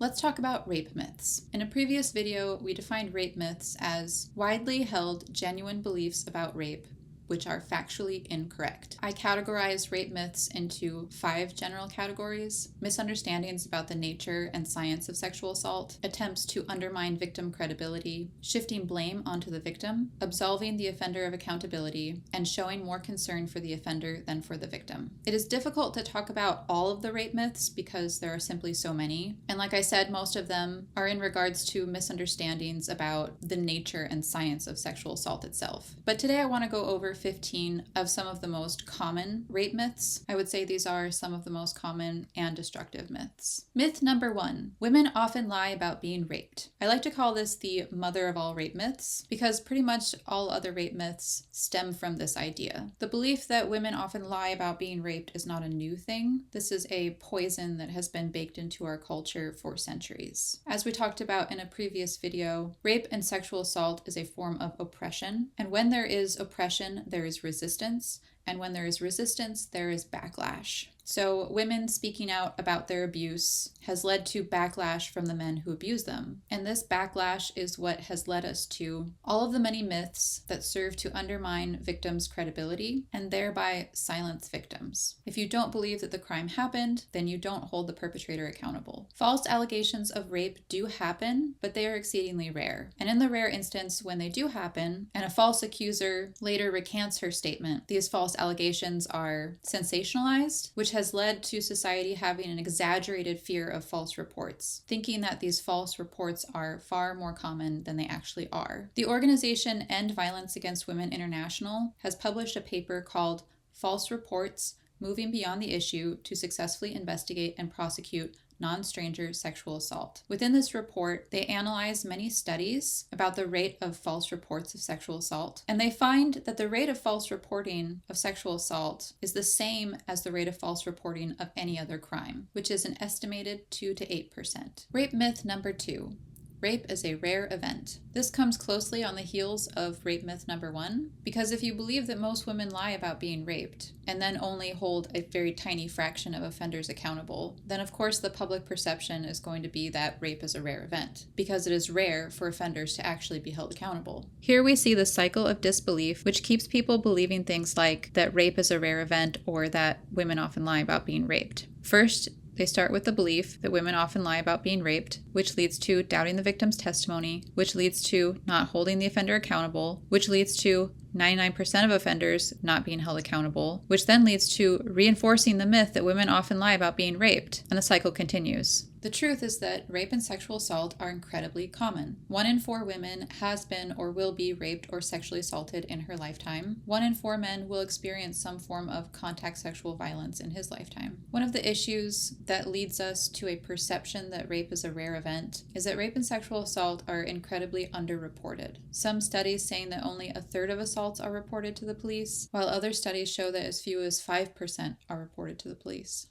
Let's talk about rape myths. In a previous video, we defined rape myths as widely held genuine beliefs about rape which are factually incorrect. I categorize rape myths into 5 general categories: misunderstandings about the nature and science of sexual assault, attempts to undermine victim credibility, shifting blame onto the victim, absolving the offender of accountability, and showing more concern for the offender than for the victim. It is difficult to talk about all of the rape myths because there are simply so many. And like I said, most of them are in regards to misunderstandings about the nature and science of sexual assault itself. But today I want to go over 15 of some of the most common rape myths. I would say these are some of the most common and destructive myths. Myth number 1, women often lie about being raped. I like to call this the mother of all rape myths because pretty much all other rape myths stem from this idea. The belief that women often lie about being raped is not a new thing. This is a poison that has been baked into our culture for centuries. As we talked about in a previous video, rape and sexual assault is a form of oppression, and when there is oppression, there is resistance, and when there is resistance, there is backlash. So women speaking out about their abuse has led to backlash from the men who abuse them. And this backlash is what has led us to all of the many myths that serve to undermine victims' credibility and thereby silence victims. If you don't believe that the crime happened, then you don't hold the perpetrator accountable. False allegations of rape do happen, but they are exceedingly rare. And in the rare instance when they do happen, and a false accuser later recants her statement, these false allegations are sensationalized, which has led to society having an exaggerated fear of false reports, thinking that these false reports are far more common than they actually are. The organization End Violence Against Women International has published a paper called False Reports: Moving Beyond the Issue to Successfully Investigate and Prosecute Non-Stranger Sexual Assault. Within this report, they analyze many studies about the rate of false reports of sexual assault, and they find that the rate of false reporting of sexual assault is the same as the rate of false reporting of any other crime, which is an estimated 2 to 8%. Rape myth number 2. Rape is a rare event. This comes closely on the heels of rape myth number 1, because if you believe that most women lie about being raped and then only hold a very tiny fraction of offenders accountable, then of course the public perception is going to be that rape is a rare event, because it is rare for offenders to actually be held accountable. Here we see the cycle of disbelief, which keeps people believing things like that rape is a rare event or that women often lie about being raped. First, they start with the belief that women often lie about being raped, which leads to doubting the victim's testimony, which leads to not holding the offender accountable, which leads to 99% of offenders not being held accountable, which then leads to reinforcing the myth that women often lie about being raped, and the cycle continues. The truth is that rape and sexual assault are incredibly common. 1 in 4 women has been or will be raped or sexually assaulted in her lifetime. 1 in 4 men will experience some form of contact sexual violence in his lifetime. One of the issues that leads us to a perception that rape is a rare event is that rape and sexual assault are incredibly underreported. Some studies saying that only a third of assaults are reported to the police, while other studies show that as few as 5% are reported to the police.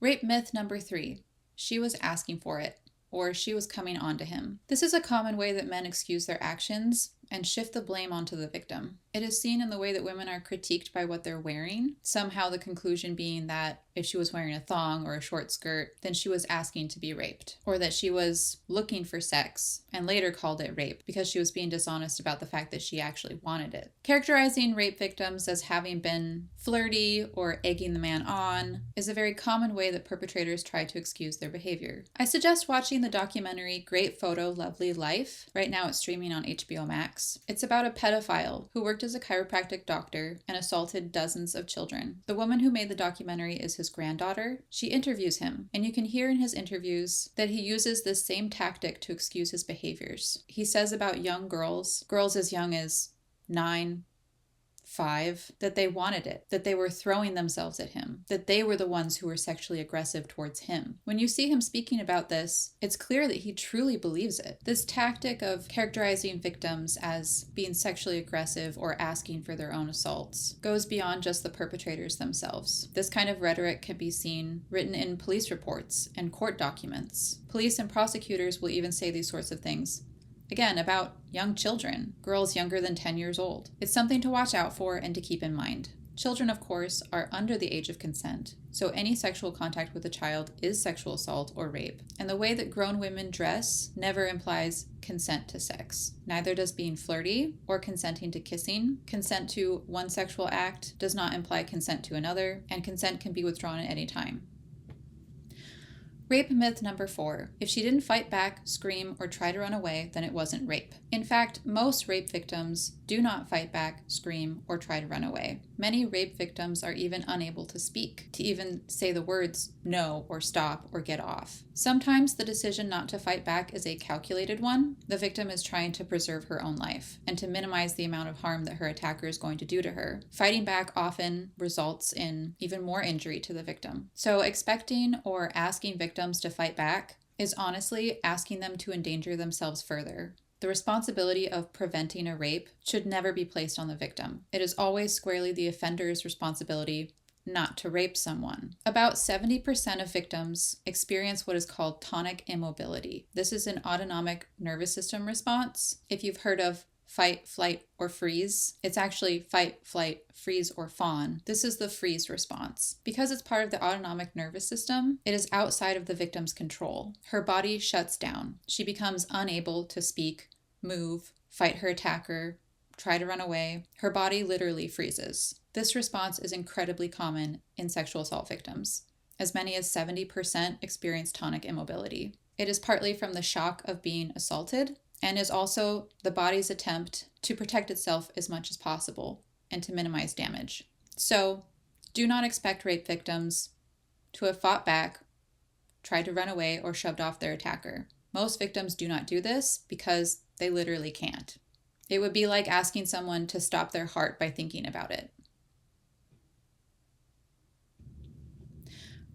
Rape myth number 3. She was asking for it, or she was coming on to him. This is a common way that men excuse their actions and shift the blame onto the victim. It is seen in the way that women are critiqued by what they're wearing, somehow the conclusion being that if she was wearing a thong or a short skirt, then she was asking to be raped, or that she was looking for sex and later called it rape because she was being dishonest about the fact that she actually wanted it. Characterizing rape victims as having been flirty or egging the man on is a very common way that perpetrators try to excuse their behavior. I suggest watching the documentary Great Photo, Lovely Life. Right now it's streaming on HBO Max. It's about a pedophile who worked as a chiropractic doctor and assaulted dozens of children. The woman who made the documentary is his granddaughter. She interviews him, and you can hear in his interviews that he uses this same tactic to excuse his behaviors. He says about young girls as young as 9, 5, that they wanted it, that they were throwing themselves at him, that they were the ones who were sexually aggressive towards him. When you see him speaking about this, it's clear that he truly believes it. This tactic of characterizing victims as being sexually aggressive or asking for their own assaults goes beyond just the perpetrators themselves. This kind of rhetoric can be seen written in police reports and court documents. Police and prosecutors will even say these sorts of things. Again, about young children, girls younger than 10 years old. It's something to watch out for and to keep in mind. Children, of course, are under the age of consent, so any sexual contact with a child is sexual assault or rape. And the way that grown women dress never implies consent to sex. Neither does being flirty or consenting to kissing. Consent to one sexual act does not imply consent to another, and consent can be withdrawn at any time. Rape myth number 4. If she didn't fight back, scream, or try to run away, then it wasn't rape. In fact, most rape victims do not fight back, scream, or try to run away. Many rape victims are even unable to speak, to even say the words no, or stop, or get off. Sometimes the decision not to fight back is a calculated one. The victim is trying to preserve her own life and to minimize the amount of harm that her attacker is going to do to her. Fighting back often results in even more injury to the victim. So expecting or asking victims to fight back is honestly asking them to endanger themselves further. The responsibility of preventing a rape should never be placed on the victim. It is always squarely the offender's responsibility not to rape someone. About 70% of victims experience what is called tonic immobility. This is an autonomic nervous system response. If you've heard of fight, flight, or freeze, it's actually fight, flight, freeze, or fawn. This is the freeze response. Because it's part of the autonomic nervous system, it is outside of the victim's control. Her body shuts down. She becomes unable to speak, move, fight her attacker, try to run away. Her body literally freezes. This response is incredibly common in sexual assault victims. As many as 70% experience tonic immobility. It is partly from the shock of being assaulted, and is also the body's attempt to protect itself as much as possible and to minimize damage. So, do not expect rape victims to have fought back, tried to run away, or shoved off their attacker. Most victims do not do this because they literally can't. It would be like asking someone to stop their heart by thinking about it.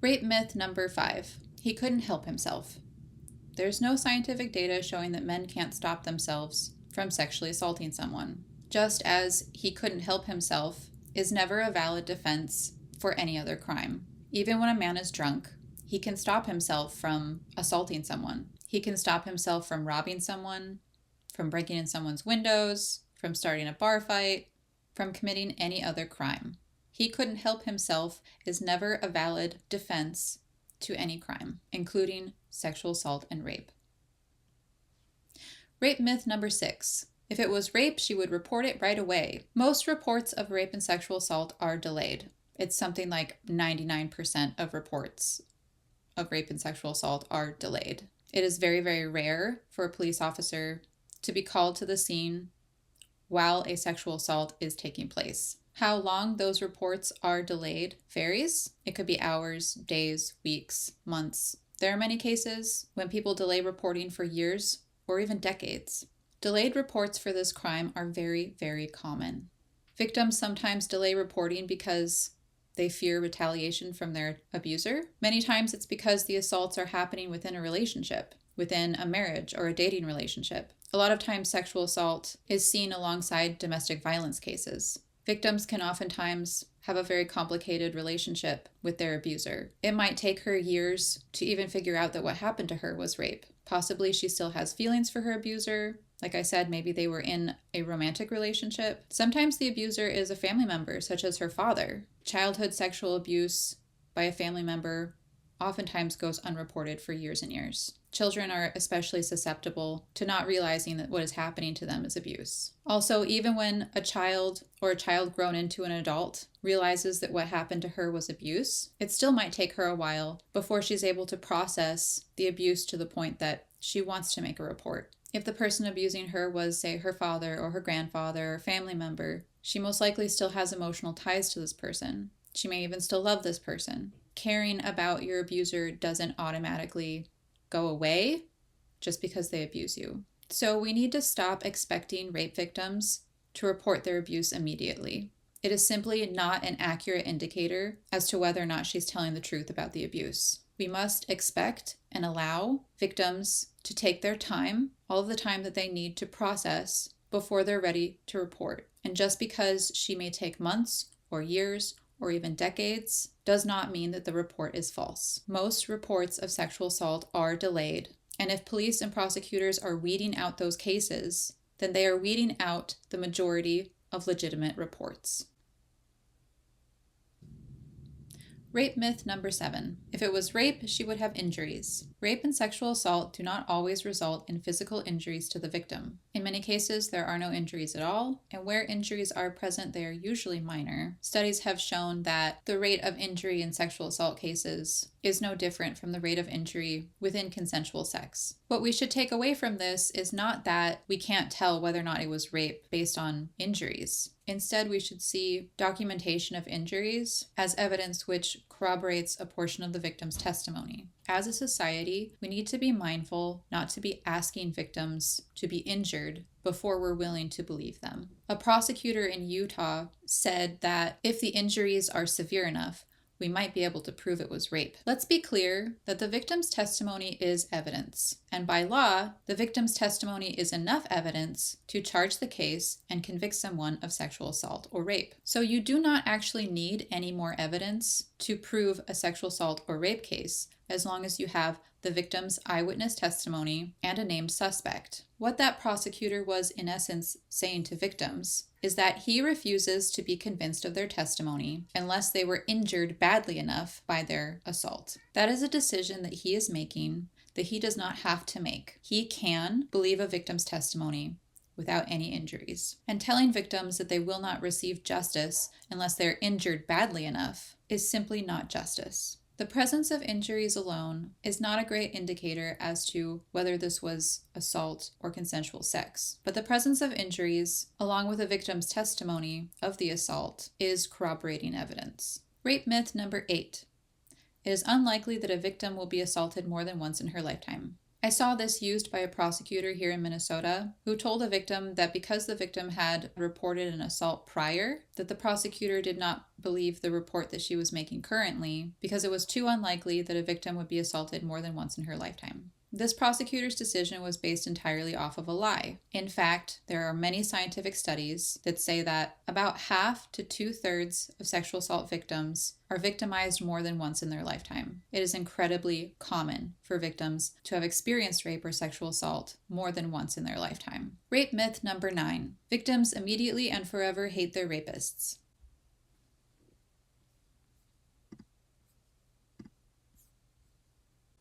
Rape myth number 5. He couldn't help himself. There's no scientific data showing that men can't stop themselves from sexually assaulting someone. Just as he couldn't help himself is never a valid defense for any other crime. Even when a man is drunk, he can stop himself from assaulting someone. He can stop himself from robbing someone, from breaking in someone's windows, from starting a bar fight, from committing any other crime. He couldn't help himself is never a valid defense to any crime, including sexual assault and rape. Rape myth number 6. If it was rape, she would report it right away. Most reports of rape and sexual assault are delayed. It's something like 99% of reports of rape and sexual assault are delayed. It is very, very rare for a police officer to be called to the scene while a sexual assault is taking place. How long those reports are delayed varies. It could be hours, days, weeks, months. There are many cases when people delay reporting for years or even decades. Delayed reports for this crime are very, very common. Victims sometimes delay reporting because they fear retaliation from their abuser. Many times it's because the assaults are happening within a relationship, within a marriage or a dating relationship. A lot of times sexual assault is seen alongside domestic violence cases. Victims can oftentimes have a very complicated relationship with their abuser. It might take her years to even figure out that what happened to her was rape. Possibly she still has feelings for her abuser. Like I said, maybe they were in a romantic relationship. Sometimes the abuser is a family member, such as her father. Childhood sexual abuse by a family member oftentimes goes unreported for years and years. Children are especially susceptible to not realizing that what is happening to them is abuse. Also, even when a child or a child grown into an adult realizes that what happened to her was abuse, it still might take her a while before she's able to process the abuse to the point that she wants to make a report. If the person abusing her was, say, her father or her grandfather or family member, she most likely still has emotional ties to this person. She may even still love this person. Caring about your abuser doesn't automatically go away just because they abuse you. So we need to stop expecting rape victims to report their abuse immediately. It is simply not an accurate indicator as to whether or not she's telling the truth about the abuse. We must expect and allow victims to take their time, all of the time that they need to process before they're ready to report. And just because she may take months or years or even decades does not mean that the report is false. Most reports of sexual assault are delayed, and if police and prosecutors are weeding out those cases, then they are weeding out the majority of legitimate reports. Rape myth number 7. If it was rape, she would have injuries. Rape and sexual assault do not always result in physical injuries to the victim. In many cases, there are no injuries at all, and where injuries are present, they are usually minor. Studies have shown that the rate of injury in sexual assault cases is no different from the rate of injury within consensual sex. What we should take away from this is not that we can't tell whether or not it was rape based on injuries. Instead, we should see documentation of injuries as evidence which corroborates a portion of the victim's testimony. As a society, we need to be mindful not to be asking victims to be injured before we're willing to believe them. A prosecutor in Utah said that if the injuries are severe enough, we might be able to prove it was rape. Let's be clear that the victim's testimony is evidence, and by law, the victim's testimony is enough evidence to charge the case and convict someone of sexual assault or rape. So you do not actually need any more evidence to prove a sexual assault or rape case, as long as you have the victim's eyewitness testimony and a named suspect. What that prosecutor was in essence saying to victims is that he refuses to be convinced of their testimony unless they were injured badly enough by their assault. That is a decision that he is making that he does not have to make. He can believe a victim's testimony without any injuries. And telling victims that they will not receive justice unless they're injured badly enough is simply not justice. The presence of injuries alone is not a great indicator as to whether this was assault or consensual sex, but the presence of injuries, along with a victim's testimony of the assault, is corroborating evidence. Rape myth number 8. It is unlikely that a victim will be assaulted more than once in her lifetime. I saw this used by a prosecutor here in Minnesota who told a victim that because the victim had reported an assault prior, that the prosecutor did not believe the report that she was making currently because it was too unlikely that a victim would be assaulted more than once in her lifetime. This prosecutor's decision was based entirely off of a lie. In fact, there are many scientific studies that say that about half to 2/3 of sexual assault victims are victimized more than once in their lifetime. It is incredibly common for victims to have experienced rape or sexual assault more than once in their lifetime. Rape myth number 9. Victims immediately and forever hate their rapists.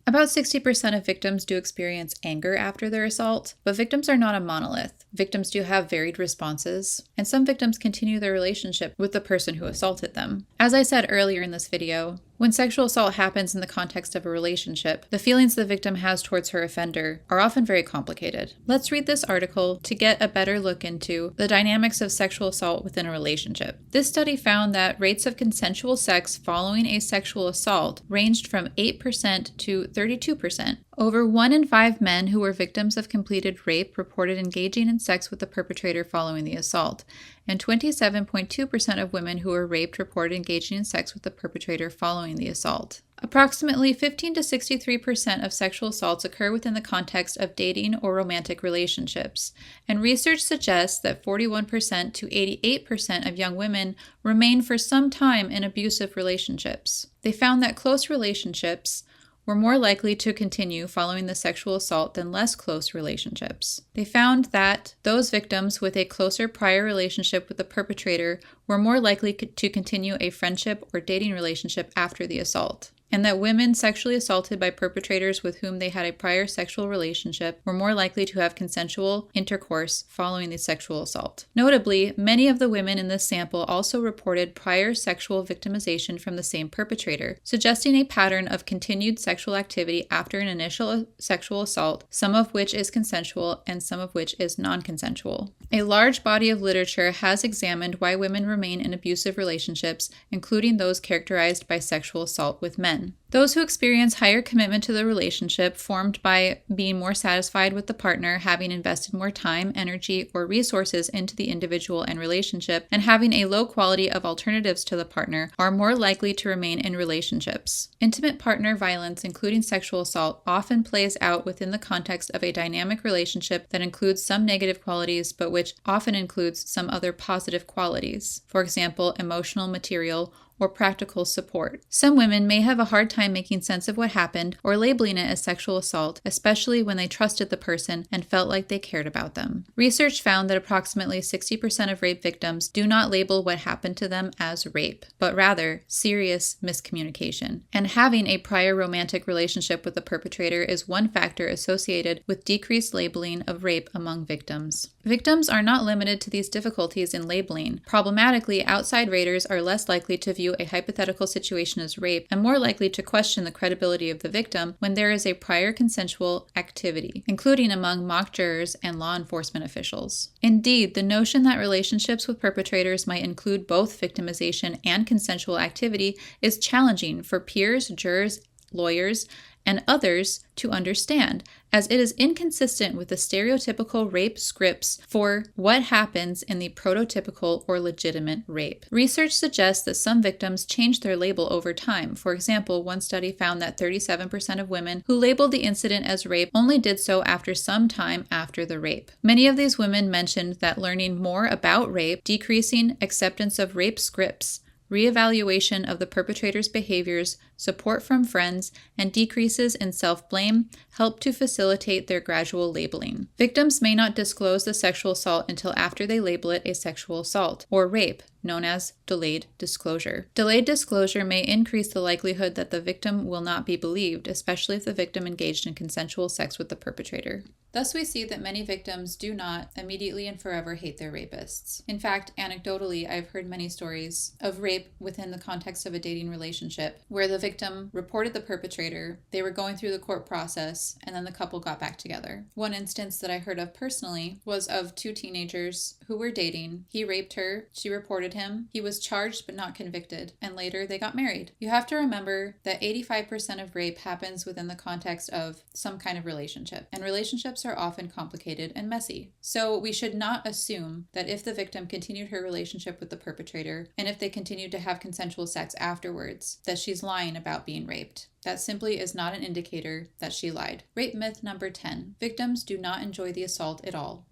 About 60% of victims do experience anger after their assault, but victims are not a monolith. Victims do have varied responses, and some victims continue their relationship with the person who assaulted them. As I said earlier in this video, when sexual assault happens in the context of a relationship, the feelings the victim has towards her offender are often very complicated. Let's read this article to get a better look into the dynamics of sexual assault within a relationship. This study found that rates of consensual sex following a sexual assault ranged from 8% to 32%. Over 1 in 5 men who were victims of completed rape reported engaging in sex with the perpetrator following the assault, and 27.2% of women who were raped reported engaging in sex with the perpetrator following the assault. Approximately 15 to 63% of sexual assaults occur within the context of dating or romantic relationships, and research suggests that 41% to 88% of young women remain for some time in abusive relationships. They found that close relationships were more likely to continue following the sexual assault than less close relationships. They found that those victims with a closer prior relationship with the perpetrator were more likely to continue a friendship or dating relationship after the assault, and that women sexually assaulted by perpetrators with whom they had a prior sexual relationship were more likely to have consensual intercourse following the sexual assault. Notably, many of the women in this sample also reported prior sexual victimization from the same perpetrator, suggesting a pattern of continued sexual activity after an initial sexual assault, some of which is consensual and some of which is non-consensual. A large body of literature has examined why women remain in abusive relationships, including those characterized by sexual assault with men. Those who experience higher commitment to the relationship, formed by being more satisfied with the partner, having invested more time, energy, or resources into the individual and relationship, and having a low quality of alternatives to the partner, are more likely to remain in relationships. Intimate partner violence, including sexual assault, often plays out within the context of a dynamic relationship that includes some negative qualities, but which often includes some other positive qualities. For example, emotional, material, or practical support. Some women may have a hard time making sense of what happened or labeling it as sexual assault, especially when they trusted the person and felt like they cared about them. Research found that approximately 60% of rape victims do not label what happened to them as rape, but rather serious miscommunication. And having a prior romantic relationship with the perpetrator is one factor associated with decreased labeling of rape among victims. Victims are not limited to these difficulties in labeling. Problematically, outside raters are less likely to view a hypothetical situation as rape and more likely to question the credibility of the victim when there is a prior consensual activity, including among mock jurors and law enforcement officials. Indeed, the notion that relationships with perpetrators might include both victimization and consensual activity is challenging for peers, jurors, lawyers, and others to understand, as it is inconsistent with the stereotypical rape scripts for what happens in the prototypical or legitimate rape. Research suggests that some victims change their label over time. For example, one study found that 37% of women who labeled the incident as rape only did so after some time after the rape. Many of these women mentioned that learning more about rape, decreasing acceptance of rape scripts, reevaluation of the perpetrator's behaviors, support from friends, and decreases in self-blame help to facilitate their gradual labeling. Victims may not disclose the sexual assault until after they label it a sexual assault, or rape, known as delayed disclosure. Delayed disclosure may increase the likelihood that the victim will not be believed, especially if the victim engaged in consensual sex with the perpetrator. Thus, we see that many victims do not immediately and forever hate their rapists. In fact, anecdotally, I've heard many stories of rape within the context of a dating relationship, where the victim reported the perpetrator, they were going through the court process, and then the couple got back together. One instance that I heard of personally was of two teenagers who were dating. He raped her, she reported him, he was charged but not convicted, and later they got married. You have to remember that 85% of rape happens within the context of some kind of relationship, and relationships are often complicated and messy. So we should not assume that if the victim continued her relationship with the perpetrator, and if they continued to have consensual sex afterwards, that she's lying about being raped. That simply is not an indicator that she lied. Rape myth number 10. Victims do not enjoy the assault at all.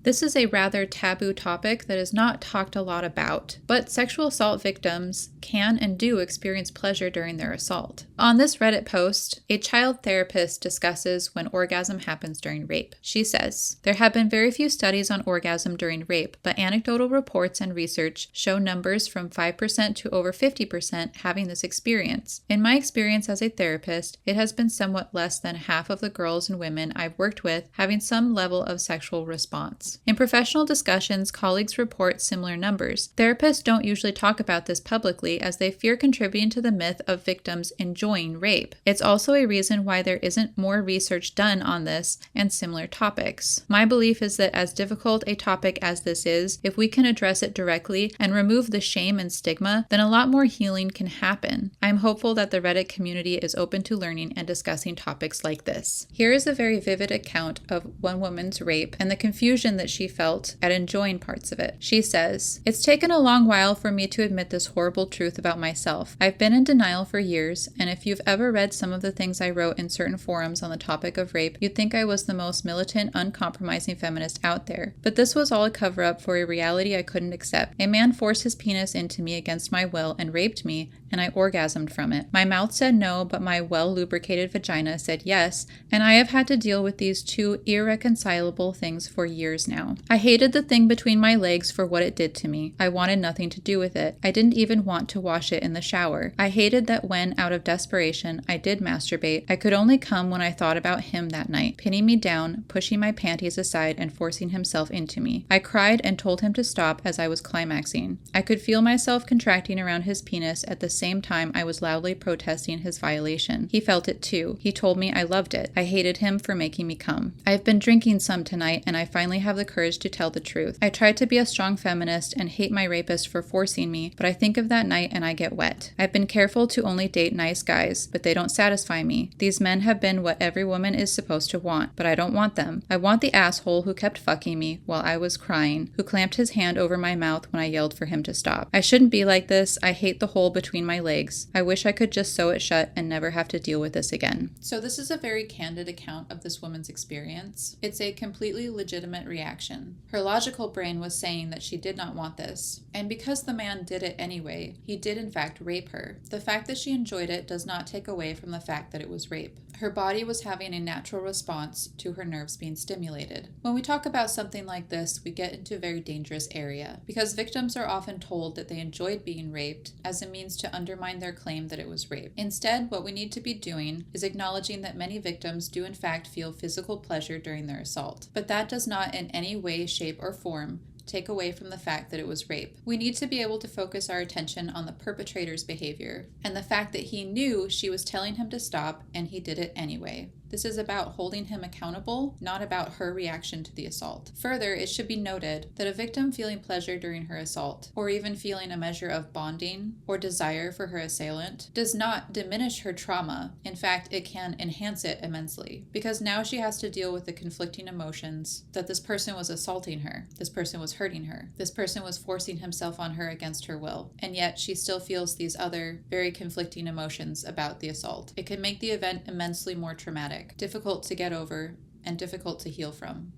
This is a rather taboo topic that is not talked a lot about, but sexual assault victims can and do experience pleasure during their assault. On this Reddit post, a child therapist discusses when orgasm happens during rape. She says, "There have been very few studies on orgasm during rape, but anecdotal reports and research show numbers from 5% to over 50% having this experience. In my experience as a therapist, it has been somewhat less than half of the girls and women I've worked with having some level of sexual response. In professional discussions, colleagues report similar numbers. Therapists don't usually talk about this publicly as they fear contributing to the myth of victims enjoying rape. It's also a reason why there isn't more research done on this and similar topics. My belief is that as difficult a topic as this is, if we can address it directly and remove the shame and stigma, then a lot more healing can happen. I'm hopeful that the Reddit community is open to learning and discussing topics like this." Here is a very vivid account of one woman's rape and the confusion that she felt at enjoying parts of it. She says, "It's taken a long while for me to admit this horrible truth about myself. I've been in denial for years, and if you've ever read some of the things I wrote in certain forums on the topic of rape, you'd think I was the most militant, uncompromising feminist out there. But this was all a cover-up for a reality I couldn't accept. A man forced his penis into me against my will and raped me, and I orgasmed from it. My mouth said no, but my well-lubricated vagina said yes, and I have had to deal with these two irreconcilable things for years now. I hated the thing between my legs for what it did to me. I wanted nothing to do with it. I didn't even want to wash it in the shower. I hated that when, out of desperation, I did masturbate, I could only come when I thought about him that night, pinning me down, pushing my panties aside, and forcing himself into me. I cried and told him to stop as I was climaxing. I could feel myself contracting around his penis at the same time I was loudly protesting his violation. He felt it too. He told me I loved it. I hated him for making me come. I've been drinking some tonight, and I finally have the courage to tell the truth. I tried to be a strong feminist and hate my rapist for forcing me, but I think of that night and I get wet. I've been careful to only date nice guys, but they don't satisfy me. These men have been what every woman is supposed to want, but I don't want them. I want the asshole who kept fucking me while I was crying, who clamped his hand over my mouth when I yelled for him to stop. I shouldn't be like this. I hate the hole between my legs. I wish I could just sew it shut and never have to deal with this again." So this is a very candid account of this woman's experience. It's a completely legitimate reaction reaction. Her logical brain was saying that she did not want this. And because the man did it anyway, he did in fact rape her. The fact that she enjoyed it does not take away from the fact that it was rape. Her body was having a natural response to her nerves being stimulated. When we talk about something like this, we get into a very dangerous area because victims are often told that they enjoyed being raped as a means to undermine their claim that it was rape. Instead, what we need to be doing is acknowledging that many victims do in fact feel physical pleasure during their assault. But that does not in any way, shape, or form take away from the fact that it was rape. We need to be able to focus our attention on the perpetrator's behavior and the fact that he knew she was telling him to stop and he did it anyway. This is about holding him accountable, not about her reaction to the assault. Further, it should be noted that a victim feeling pleasure during her assault, or even feeling a measure of bonding or desire for her assailant, does not diminish her trauma. In fact, it can enhance it immensely, because now she has to deal with the conflicting emotions that this person was assaulting her, this person was hurting her, this person was forcing himself on her against her will, and yet she still feels these other very conflicting emotions about the assault. It can make the event immensely more traumatic, difficult to get over, and difficult to heal from.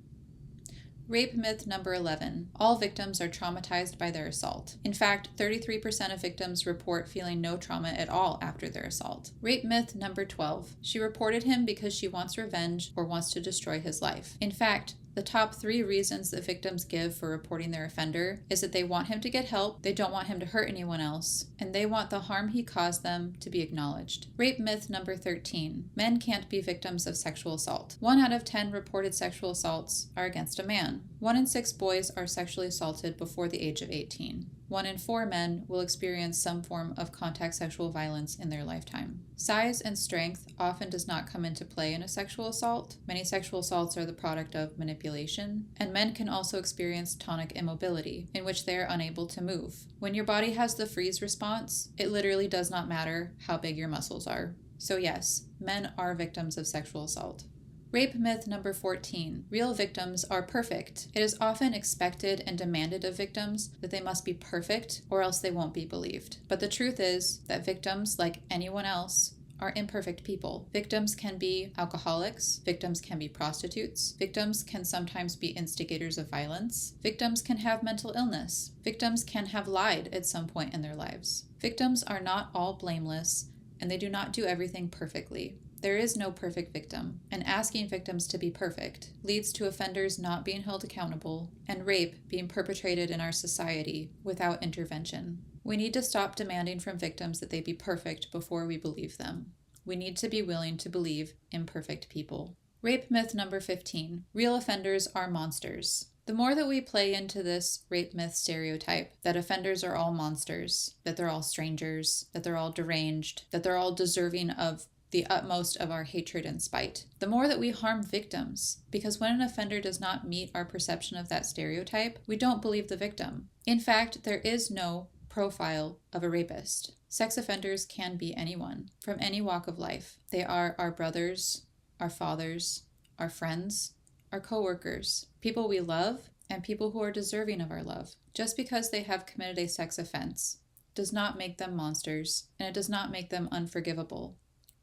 Rape myth number 11. All victims are traumatized by their assault. In fact, 33% of victims report feeling no trauma at all after their assault. Rape myth number 12. She reported him because she wants revenge or wants to destroy his life. In fact, the top 3 reasons that victims give for reporting their offender is that they want him to get help, they don't want him to hurt anyone else, and they want the harm he caused them to be acknowledged. Rape myth number 13. Men can't be victims of sexual assault. 1 out of 10 reported sexual assaults are against a man. 1 in 6 boys are sexually assaulted before the age of 18. 1 in 4 men will experience some form of contact sexual violence in their lifetime. Size and strength often does not come into play in a sexual assault. Many sexual assaults are the product of manipulation, and men can also experience tonic immobility, in which they are unable to move. When your body has the freeze response, it literally does not matter how big your muscles are. So yes, men are victims of sexual assault. Rape myth number 14. Real victims are perfect. It is often expected and demanded of victims that they must be perfect or else they won't be believed. But the truth is that victims, like anyone else, are imperfect people. Victims can be alcoholics, victims can be prostitutes, victims can sometimes be instigators of violence, victims can have mental illness, victims can have lied at some point in their lives. Victims are not all blameless, and they do not do everything perfectly. There is no perfect victim, and asking victims to be perfect leads to offenders not being held accountable and rape being perpetrated in our society without intervention. We need to stop demanding from victims that they be perfect before we believe them. We need to be willing to believe imperfect people. Rape myth number 15. Real offenders are monsters. The more that we play into this rape myth stereotype, that offenders are all monsters, that they're all strangers, that they're all deranged, that they're all deserving of the utmost of our hatred and spite, the more that we harm victims, because when an offender does not meet our perception of that stereotype, we don't believe the victim. In fact, there is no profile of a rapist. Sex offenders can be anyone, from any walk of life. They are our brothers, our fathers, our friends, our coworkers, people we love, and people who are deserving of our love. Just because they have committed a sex offense does not make them monsters, and it does not make them unforgivable.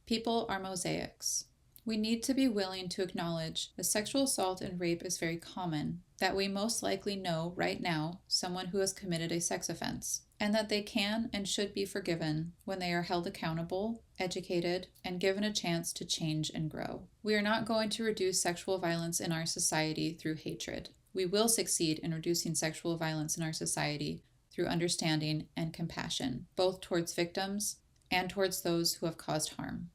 People are mosaics. We need to be willing to acknowledge that sexual assault and rape is very common, that we most likely know right now someone who has committed a sex offense, and that they can and should be forgiven when they are held accountable, educated, and given a chance to change and grow. We are not going to reduce sexual violence in our society through hatred. We will succeed in reducing sexual violence in our society through understanding and compassion, both towards victims and towards those who have caused harm.